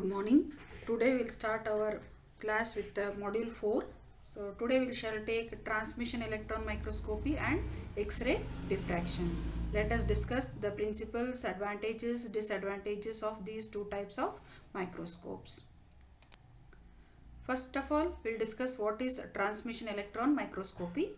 Good morning. Today we'll start our class with the module 4. So today we shall take transmission electron microscopy and X-ray diffraction. Let us discuss the principles, advantages, disadvantages of these two types of microscopes. First of all, we'll discuss what is transmission electron microscopy.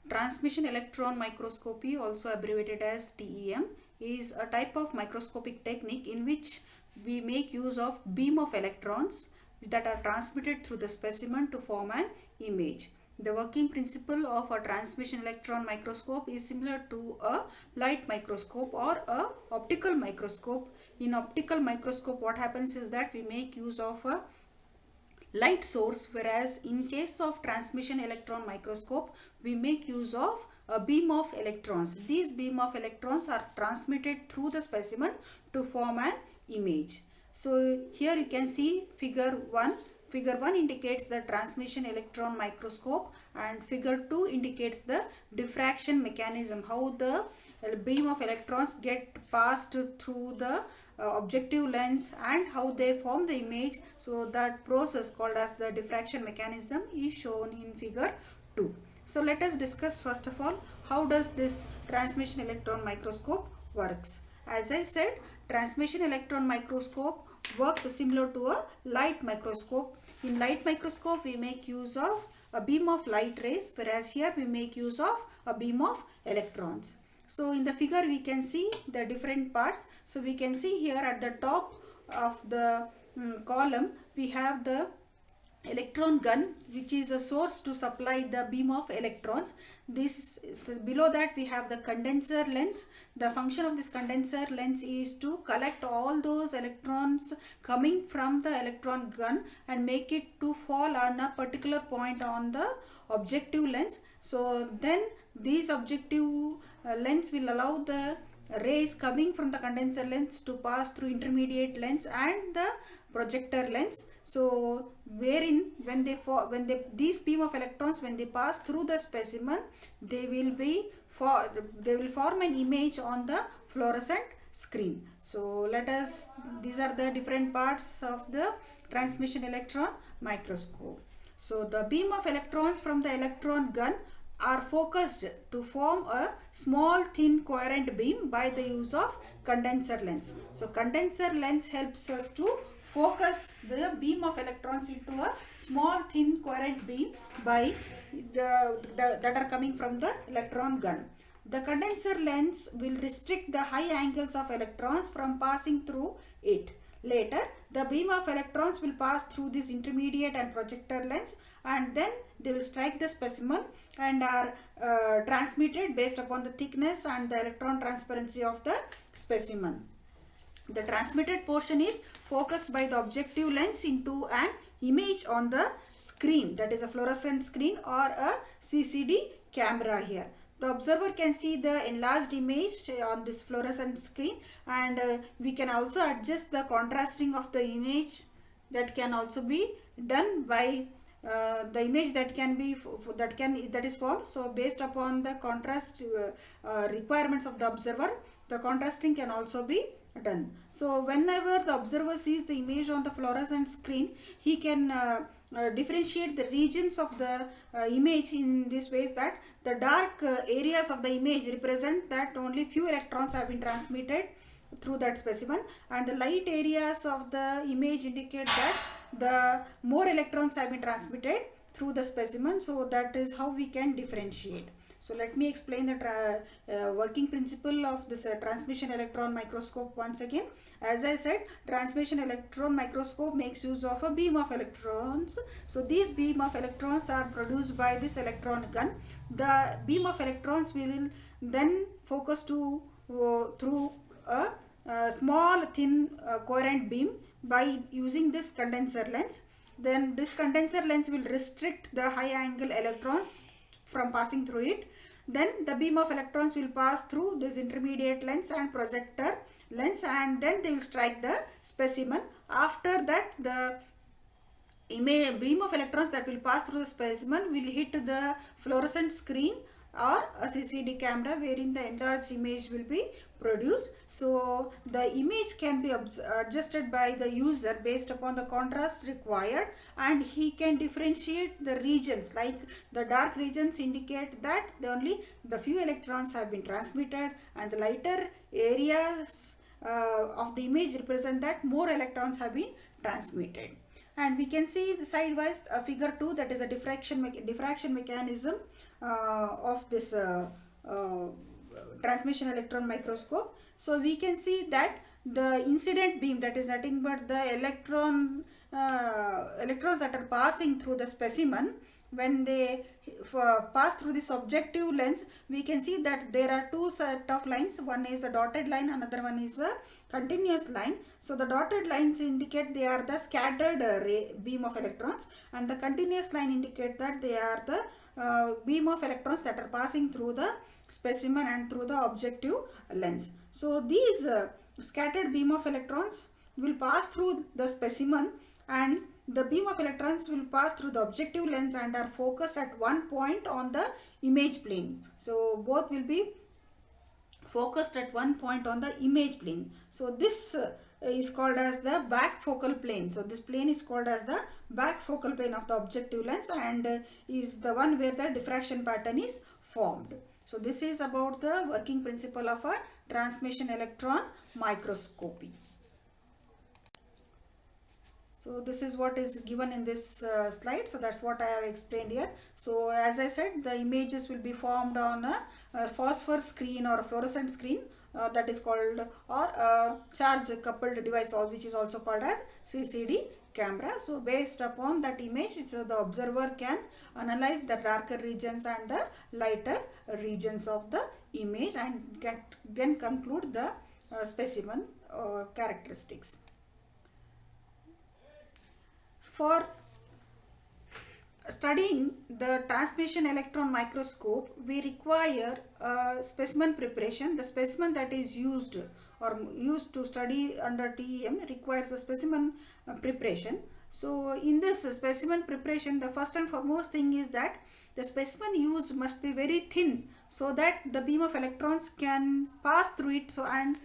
Transmission electron microscopy, also abbreviated as TEM, is a type of microscopic technique in which we make use of beam of electrons that are transmitted through the specimen to form an image. The working principle of a transmission electron microscope is similar to a light microscope or a optical microscope. In optical microscope, what happens is that we make use of a light source, whereas in case of transmission electron microscope we make use of a beam of electrons. These beam of electrons are transmitted through the specimen to form an image. So here you can see figure 1. Figure 1 indicates the transmission electron microscope and figure 2 indicates the diffraction mechanism, how the beam of electrons get passed through the objective lens and how they form the image. So that process called as the diffraction mechanism is shown in figure 2. So let us discuss first of all how does this transmission electron microscope works. As I said, transmission electron microscope works similar to a light microscope. In light microscope we make use of a beam of light rays, whereas here we make use of a beam of electrons. So in the figure we can see the different parts. So we can see here at the top of the column we have the electron gun, which is a source to supply the beam of electrons. Below that we have the condenser lens. The function of this condenser lens is to collect all those electrons coming from the electron gun and make it to fall on a particular point on the objective lens. So then these objective lens will allow the rays coming from the condenser lens to pass through intermediate lens and the projector lens. So wherein these beam of electrons, when they pass through the specimen, they will form an image on the fluorescent screen. So these are the different parts of the transmission electron microscope. So the beam of electrons from the electron gun are focused to form a small thin coherent beam by the use of condenser lens. So condenser lens helps us to focus the beam of electrons into a small thin coherent beam by that are coming from the electron gun. The condenser lens will restrict the high angles of electrons from passing through it. Later, the beam of electrons will pass through this intermediate and projector lens and then they will strike the specimen and are transmitted based upon the thickness and the electron transparency of the specimen. The transmitted portion is focused by the objective lens into an image on the screen, that is a fluorescent screen or a CCD camera here. The observer can see the enlarged image on this fluorescent screen, and we can also adjust the contrasting of the image. That can also be done by the image that is formed. So based upon the contrast requirements of the observer, the contrasting can also be done. So whenever the observer sees the image on the fluorescent screen, he can differentiate the regions of the image in this way that the dark areas of the image represent that only few electrons have been transmitted through that specimen, and the light areas of the image indicate that the more electrons have been transmitted through the specimen. So that is how we can differentiate. So let me explain the working principle of this transmission electron microscope once again. As I said, transmission electron microscope makes use of a beam of electrons. So these beam of electrons are produced by this electron gun. The beam of electrons will then focus through a small thin coherent beam by using this condenser lens. Then this condenser lens will restrict the high angle electrons from passing through it. Then the beam of electrons will pass through this intermediate lens and projector lens and then they will strike the specimen. After that, the beam of electrons that will pass through the specimen will hit the fluorescent screen or a CCD camera wherein the enlarged image will be produced. So the image can be adjusted by the user based upon the contrast required, and he can differentiate the regions, like the dark regions indicate that only the few electrons have been transmitted, and the lighter areas of the image represent that more electrons have been transmitted. And we can see the sidewise figure 2, that is a diffraction mechanism of this transmission electron microscope. So we can see that the incident beam, that is nothing but the electrons that are passing through the specimen, when they pass through this objective lens, we can see that there are two set of lines. One is a dotted line, another one is a continuous line. So the dotted lines indicate they are the scattered beam of electrons, and the continuous line indicate that they are the beam of electrons that are passing through the specimen and through the objective lens. So these scattered beam of electrons will pass through the specimen, and the beam of electrons will pass through the objective lens and are focused at one point on the image plane. So both will be focused at one point on the image plane. So this is called as the back focal plane. So this plane is called as the back focal plane of the objective lens, and is the one where the diffraction pattern is formed. So this is about the working principle of a transmission electron microscopy. So this is what is given in this slide. So that's what I have explained here. So as I said, the images will be formed on a phosphor screen or a fluorescent screen, that is called, or a charge coupled device, which is also called as CCD camera. So based upon that image, so the observer can analyze the darker regions and the lighter regions of the image and can conclude the specimen characteristics. For studying the transmission electron microscope, we require specimen preparation. The specimen that is used to study under TEM requires a specimen preparation. So in this specimen preparation, the first and foremost thing is that the specimen used must be very thin, so that the beam of electrons can pass through it, so and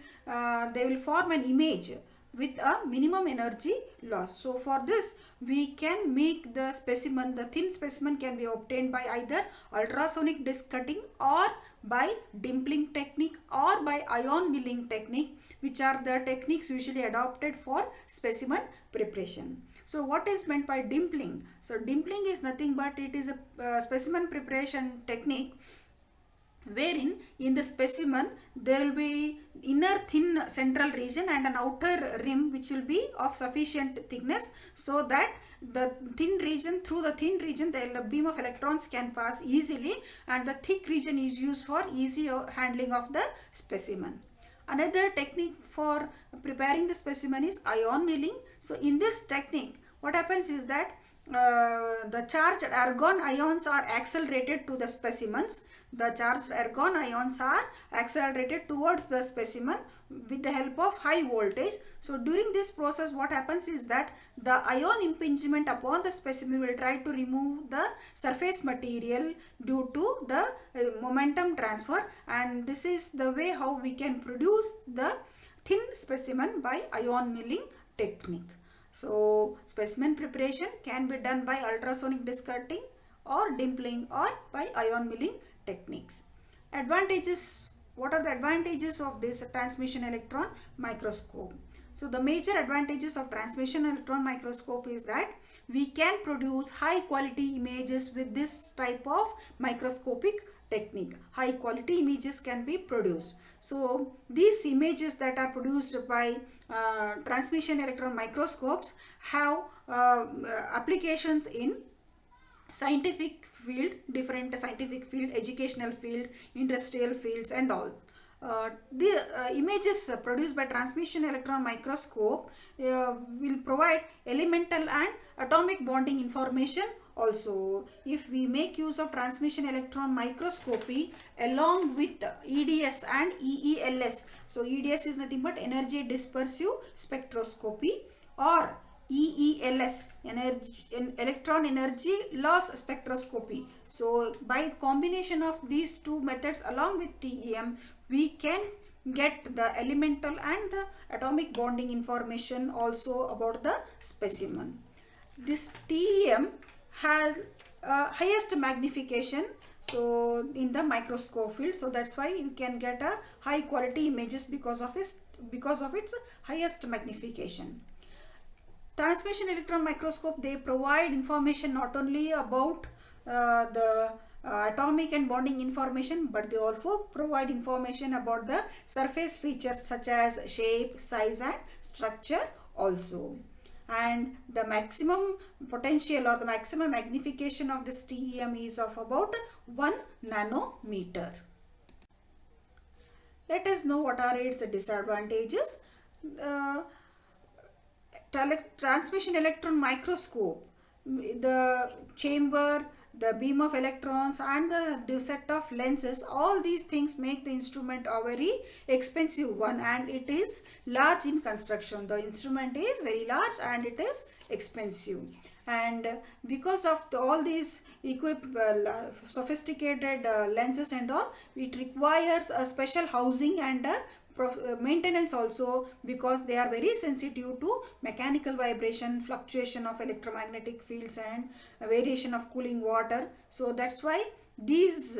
they will form an image with a minimum energy loss. So for this, we can make the specimen, the thin specimen can be obtained by either ultrasonic disc cutting or by dimpling technique or by ion milling technique, which are the techniques usually adopted for specimen preparation. So what is meant by dimpling? So dimpling is nothing but it is a specimen preparation technique wherein in the specimen there will be inner thin central region and an outer rim which will be of sufficient thickness, so that the thin region, through the thin region the beam of electrons can pass easily, and the thick region is used for easy handling of the specimen. Another technique for preparing the specimen is ion milling. So in this technique, what happens is that the charged argon ions are accelerated to the specimens. The charged argon ions are accelerated towards the specimen with the help of high voltage. So during this process, what happens is that the ion impingement upon the specimen will try to remove the surface material due to the momentum transfer, and this is the way how we can produce the thin specimen by ion milling technique. So specimen preparation can be done by ultrasonic disc cutting or dimpling or by ion milling techniques. Advantages. What are the advantages of this transmission electron microscope? So the major advantages of transmission electron microscope is that we can produce high quality images with this type of microscopic technique. High quality images can be produced. So these images that are produced by transmission electron microscopes have applications in scientific field, different scientific field, educational field, industrial fields and all. The images produced by transmission electron microscope will provide elemental and atomic bonding information also. If we make use of transmission electron microscopy along with EDS and EELS, so EDS is nothing but energy dispersive spectroscopy, or EELS, electron energy loss spectroscopy. So by combination of these two methods along with TEM, we can get the elemental and the atomic bonding information also about the specimen. This TEM has highest magnification, so in the microscope field, so that's why you can get a high quality images because of its highest magnification. Transmission electron microscope, they provide information not only about the atomic and bonding information, but they also provide information about the surface features such as shape, size and structure also. And the maximum potential or the maximum magnification of this TEM is of about 1 nanometer. Let us know what are its disadvantages. Transmission electron microscope, the chamber, the beam of electrons and the set of lenses, all these things make the instrument a very expensive one, and it is large in construction. The instrument is very large and it is expensive, and because of all these sophisticated lenses and all, it requires a special housing and maintenance also, because they are very sensitive to mechanical vibration, fluctuation of electromagnetic fields and variation of cooling water. So that's why these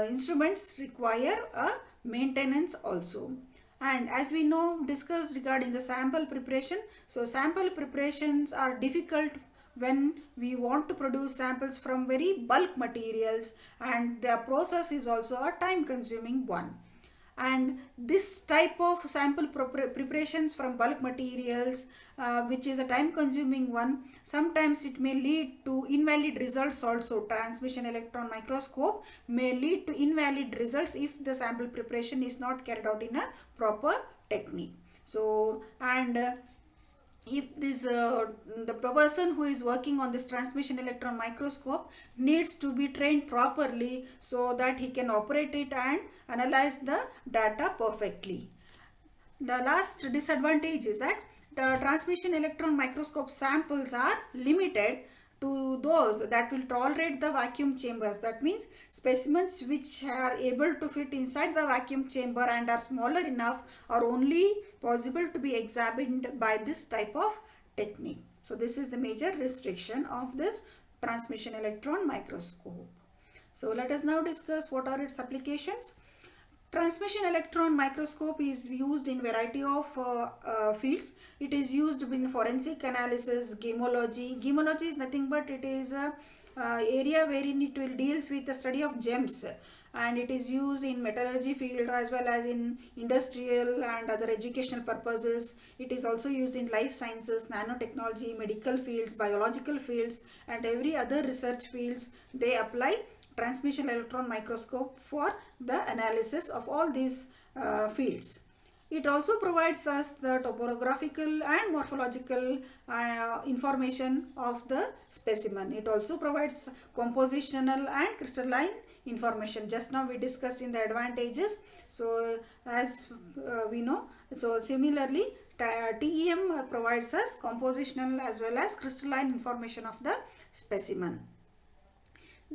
instruments require a maintenance also. And as we know, discussed regarding the sample preparation, so sample preparations are difficult when we want to produce samples from very bulk materials, and the process is also a time consuming one. And this type of sample preparations from bulk materials, which is a time consuming one, sometimes it may lead to invalid results also. Transmission electron microscope may lead to invalid results if the sample preparation is not carried out in a proper technique. So, and if this the person who is working on this transmission electron microscope needs to be trained properly, so that he can operate it and analyze the data perfectly. The last disadvantage is that the transmission electron microscope samples are limited to those that will tolerate the vacuum chambers. That means specimens which are able to fit inside the vacuum chamber and are smaller enough are only possible to be examined by this type of technique. So this is the major restriction of this transmission electron microscope. So let us now discuss what are its applications. Transmission electron microscope is used in variety of fields. It is used in forensic analysis, gemology. Gemology is nothing but it is a area wherein it will deals with the study of gems, and it is used in metallurgy field as well as in industrial and other educational purposes. It is also used in life sciences, nanotechnology, medical fields, biological fields and every other research fields. They apply transmission electron microscope for the analysis of all these fields. It also provides us the topographical and morphological information of the specimen. It also provides compositional and crystalline information. Just now we discussed in the advantages. So as we know, so similarly TEM provides us compositional as well as crystalline information of the specimen.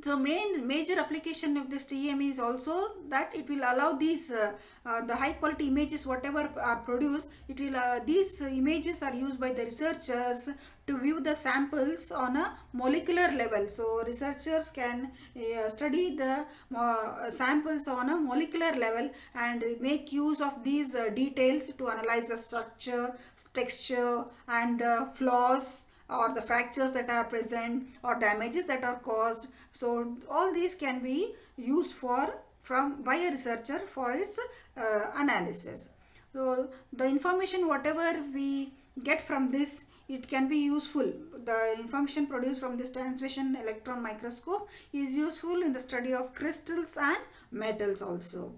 So major application of this TEM is also that it will allow these the high quality images whatever are produced. It will these images are used by the researchers to view the samples on a molecular level. So researchers can study the samples on a molecular level and make use of these details to analyze the structure, texture and the flaws or the fractures that are present or damages that are caused. So all these can be used by a researcher for its analysis. So the information whatever we get from this, it can be useful. The information produced from this transmission electron microscope is useful in the study of crystals and metals also.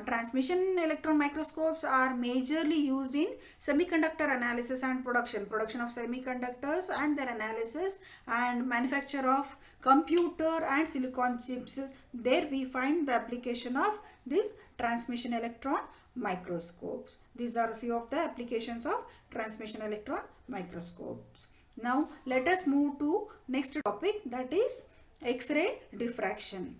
Transmission electron microscopes are majorly used in semiconductor analysis and production of semiconductors and their analysis and manufacture of computer and silicon chips. There we find the application of this transmission electron microscopes. These are a few of the applications of transmission electron microscopes. Now let us move to next topic, that is X-ray diffraction.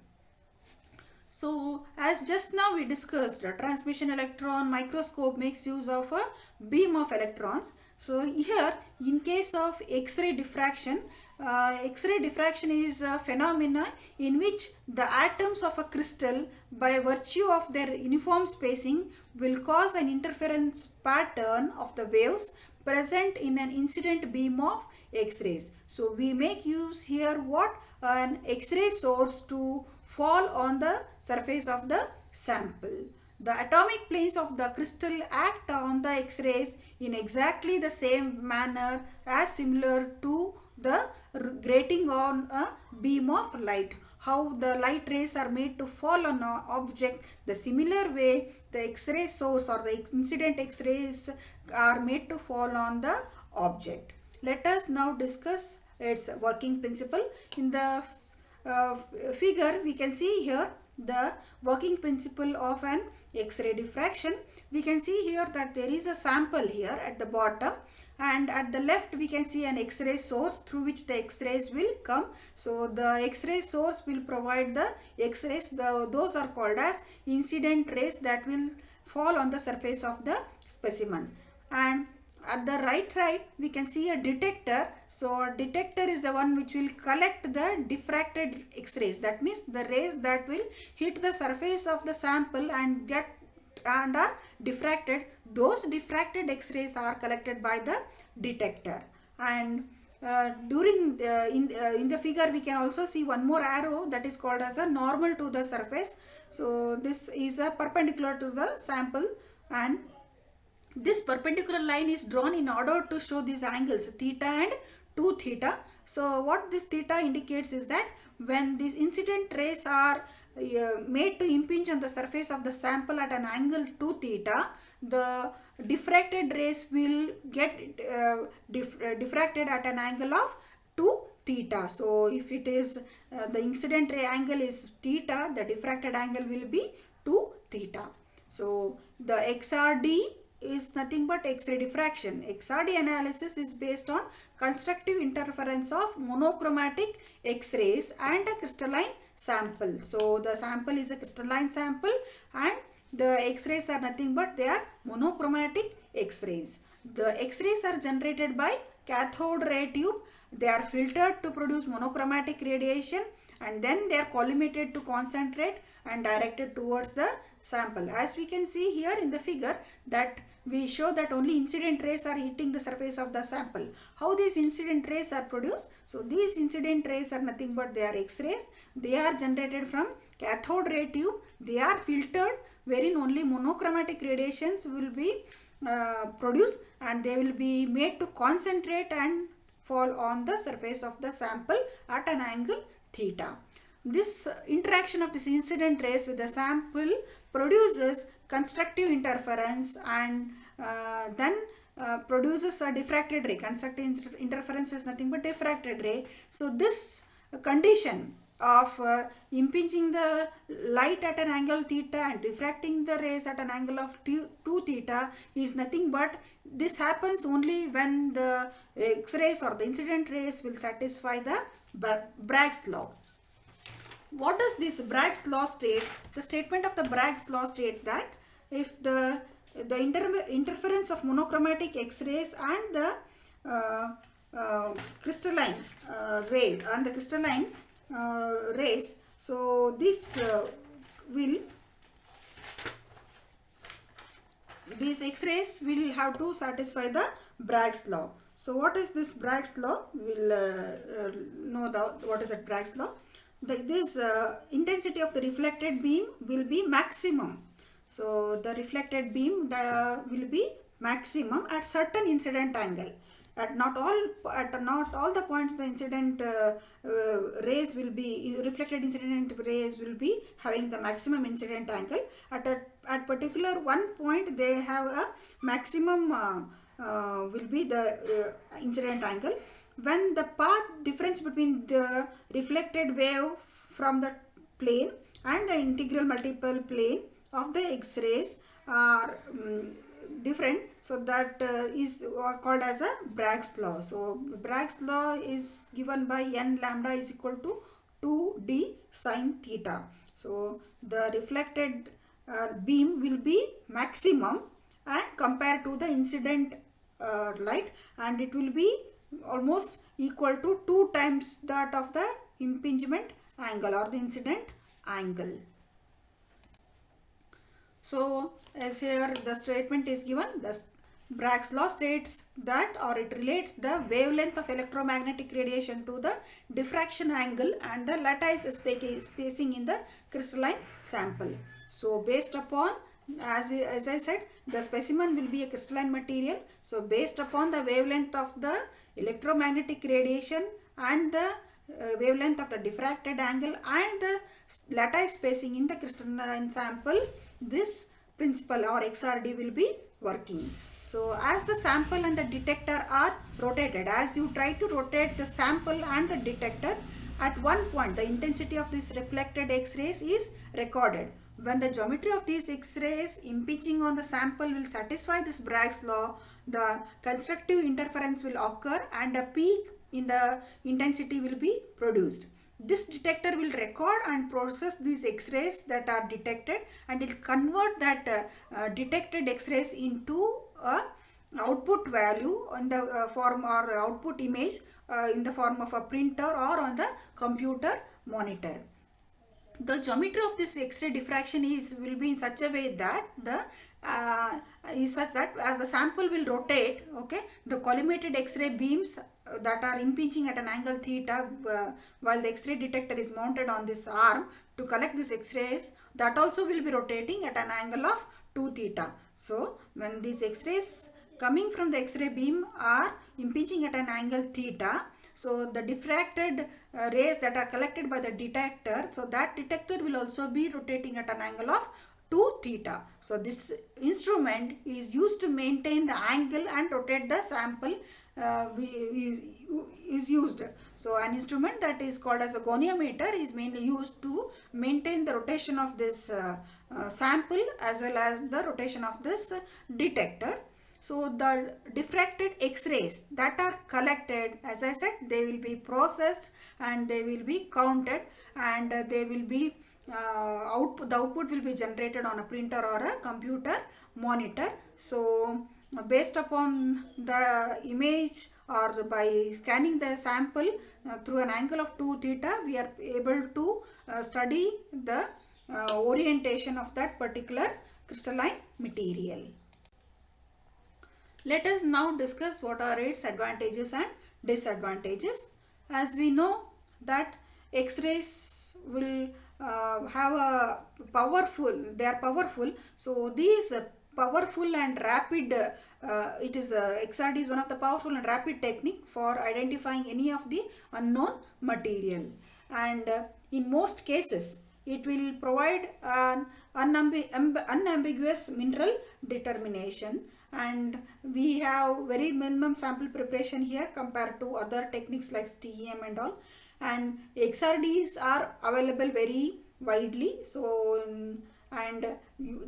So as just now we discussed, a transmission electron microscope makes use of a beam of electrons. So here in case of X-ray diffraction, X-ray diffraction is a phenomena in which the atoms of a crystal, by virtue of their uniform spacing, will cause an interference pattern of the waves present in an incident beam of X-rays. So we make use here what? An X-ray source to fall on the surface of the sample. The atomic planes of the crystal act on the X-rays in exactly the same manner as similar to the grating on a beam of light. How the light rays are made to fall on an object, the similar way the X-ray source or the incident X-rays are made to fall on the object. Let us now discuss its working principle. In the figure we can see here the working principle of an X-ray diffraction. We can see here that there is a sample here at the bottom, and at the left we can see an X-ray source through which the X-rays will come. So the X-ray source will provide the X-rays. Those are called as incident rays that will fall on the surface of the specimen. And at the right side we can see a detector. So a detector is the one which will collect the diffracted X-rays. That means the rays that will hit the surface of the sample and are diffracted. Those diffracted X-rays are collected by the detector. And in the figure we can also see one more arrow that is called as a normal to the surface. So this is a perpendicular to the sample, and this perpendicular line is drawn in order to show these angles theta and 2 theta. So what this theta indicates is that when these incident rays are made to impinge on the surface of the sample at an angle 2 theta, the diffracted rays will get diffracted at an angle of 2 theta. So if it is the incident ray angle is theta, the diffracted angle will be 2 theta. So the XRD is nothing but X-ray diffraction. XRD analysis is based on constructive interference of monochromatic X-rays and a crystalline sample. So the sample is a crystalline sample and the X-rays are nothing but they are monochromatic X-rays. The X-rays are generated by cathode ray tube. They are filtered to produce monochromatic radiation, and then they are collimated to concentrate and directed towards the sample. As we can see here in the figure, that we show that only incident rays are hitting the surface of the sample. How these incident rays are produced? So these incident rays are nothing but they are X-rays. They are generated from cathode ray tube. They are filtered, wherein only monochromatic radiations will be produced, and they will be made to concentrate and fall on the surface of the sample at an angle theta. This interaction of this incident rays with the sample produces constructive interference, and then produces a diffracted ray. Constructive interference is nothing but diffracted ray. So this condition of impinging the light at an angle theta and diffracting the rays at an angle of 2 theta is nothing but this happens only when the X-rays or the incident rays will satisfy the Bragg's law. What does this Bragg's law state? The statement of the Bragg's law state that if the interference of monochromatic X-rays and the crystalline ray and the crystalline rays, so this these X-rays will have to satisfy the Bragg's law. So what is this Bragg's law? We will know what is that Bragg's law. This intensity of the reflected beam will be maximum. So the reflected beam will be maximum at certain incident angle. At not all the points the incident rays will be, reflected incident rays will be having the maximum incident angle. At particular one point they have a maximum will be the incident angle. When the path difference between the reflected wave from the plane and the integral multiple plane of the X-rays are different, So that is called as a Bragg's law. So Bragg's law is given by n lambda is equal to 2d sine theta. So the reflected beam will be maximum and compared to the incident light, and it will be almost equal to 2 times that of the impingement angle or the incident angle. So as here the statement is given, the Bragg's law states that, or it relates the wavelength of electromagnetic radiation to the diffraction angle and the lattice spacing in the crystalline sample. So based upon, as I said, the specimen will be a crystalline material. So based upon the wavelength of the electromagnetic radiation and the wavelength of the diffracted angle and the lattice spacing in the crystalline sample, this principle or XRD will be working. So as the sample and the detector are rotated, as you try to rotate the sample and the detector, at one point the intensity of this reflected X-rays is recorded. When the geometry of these X-rays impinging on the sample will satisfy this Bragg's law, the constructive interference will occur and a peak in the intensity will be produced. This detector will record and process these X-rays that are detected, and it will convert that detected X-rays into a output value in the form or output image in the form of a printer or on the computer monitor. The geometry of this X-ray diffraction will be in such a way that is such that as the sample will rotate, okay, the collimated X-ray beams that are impinging at an angle theta while the X-ray detector is mounted on this arm to collect these X-rays, that also will be rotating at an angle of 2 theta. So when these X-rays coming from the X-ray beam are impinging at an angle theta, so the diffracted rays that are collected by the detector, so that detector will also be rotating at an angle of 2 theta. So this instrument is used to maintain the angle and rotate the sample is used. So an instrument that is called as a goniometer is mainly used to maintain the rotation of this sample as well as the rotation of this detector. So the diffracted X-rays that are collected, as I said, they will be processed and they will be counted, and they will be the output will be generated on a printer or a computer monitor. So based upon the image or by scanning the sample through an angle of 2 theta, we are able to study the orientation of that particular crystalline material. Let us now discuss what are its advantages and disadvantages. As we know that X-rays will have a they are powerful. So these powerful and rapid, it is the XRD is one of the powerful and rapid technique for identifying any of the unknown material. And in most cases, it will provide an unambiguous mineral determination, and we have very minimum sample preparation here compared to other techniques like TEM and all, and XRDs are available very widely. So and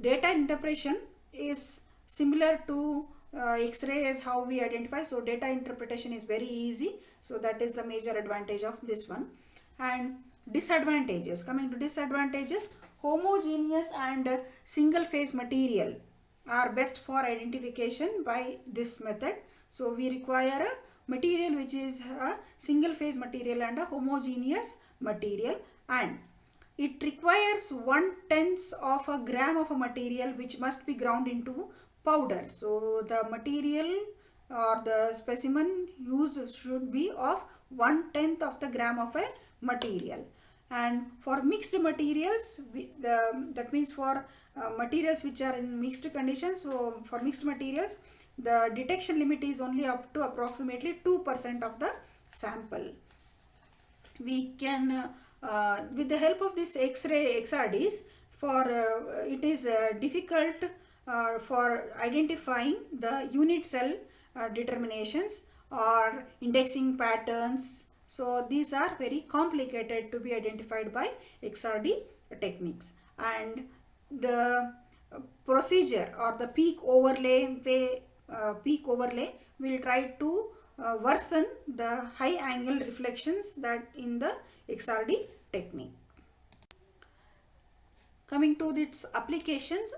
data interpretation is similar to X-ray as how we identify, so data interpretation is very easy. So that is the major advantage of this one. And disadvantages, coming to disadvantages, homogeneous and single phase material are best for identification by this method. So we require a material which is a single phase material and a homogeneous material, and it requires 1/10 of a gram of a material which must be ground into powder. So the material or the specimen used should be of 1/10 of the gram of a material. And for mixed materials, that means for materials which are in mixed conditions, so for mixed materials the detection limit is only up to approximately 2% of the sample. We can with the help of this X-ray XRDs, for it is difficult for identifying the unit cell determinations or indexing patterns. So these are very complicated to be identified by XRD techniques. And the procedure or the peak overlay peak overlay will try to worsen the high angle reflections that in the XRD technique. Coming to its applications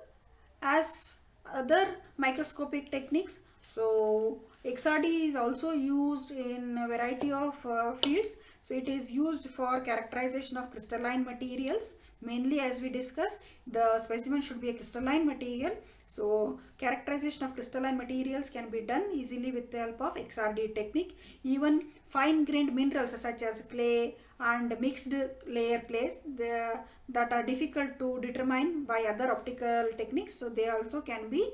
as other microscopic techniques, so XRD is also used in a variety of fields. So it is used for characterization of crystalline materials. Mainly, as we discussed, the specimen should be a crystalline material. So characterization of crystalline materials can be done easily with the help of XRD technique. Even fine grained minerals such as clay and mixed layer clays that are difficult to determine by other optical techniques, so they also can be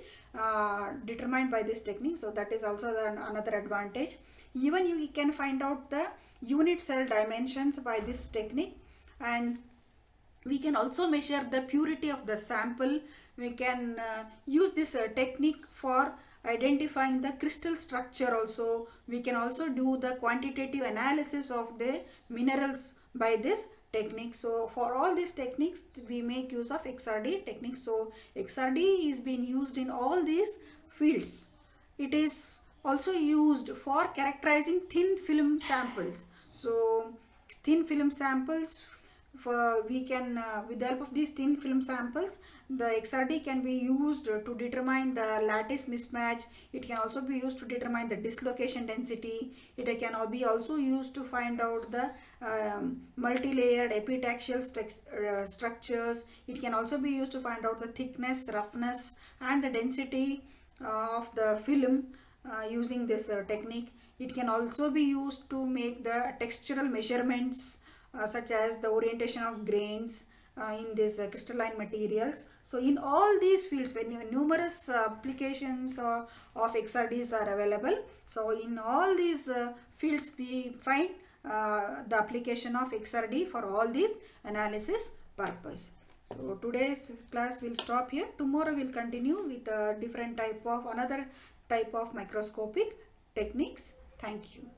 determined by this technique. So that is also another advantage. Even you can find out the unit cell dimensions by this technique, and we can also measure the purity of the sample. We can use this technique for identifying the crystal structure also. We can also do the quantitative analysis of the minerals by this technique. So for all these techniques we make use of XRD technique. So XRD is being used in all these fields. It is also used for characterizing thin film samples. So thin film samples, for we can with the help of these thin film samples, the XRD can be used to determine the lattice mismatch. It can also be used to determine the dislocation density. It can be also used to find out the multi-layered epitaxial structures. It can also be used to find out the thickness, roughness and the density of the film using this technique. It can also be used to make the textural measurements such as the orientation of grains in these crystalline materials. So in all these fields, when numerous applications of XRDs are available, so in all these fields we find the application of XRD for all these analysis purpose. So today's class will stop here. Tomorrow we'll continue with a different type of another type of microscopic techniques. Thank you.